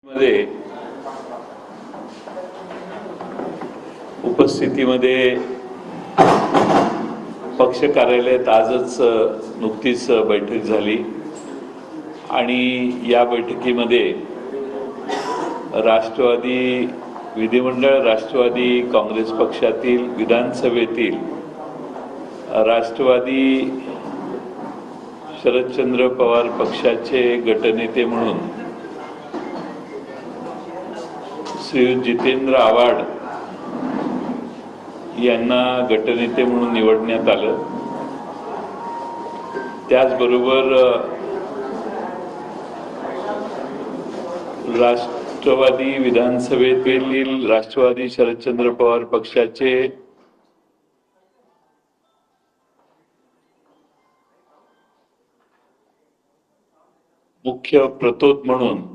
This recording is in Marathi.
मध्ये उपस्थितीमध्ये पक्ष कार्यालयात आजच नुकतीच बैठक झाली आणि या बैठकीमध्ये राष्ट्रवादी विधिमंडळ, राष्ट्रवादी काँग्रेस पक्षातील विधानसभेतील राष्ट्रवादी शरदचंद्र पवार पक्षाचे गटनेते म्हणून श्री जितेंद्र आव्हाड यांना गटनेते म्हणून निवडण्यात आलं। त्याचबरोबर राष्ट्रवादी विधानसभेतील राष्ट्रवादी शरदचंद्र पवार पक्षाचे मुख्य प्रतोद म्हणून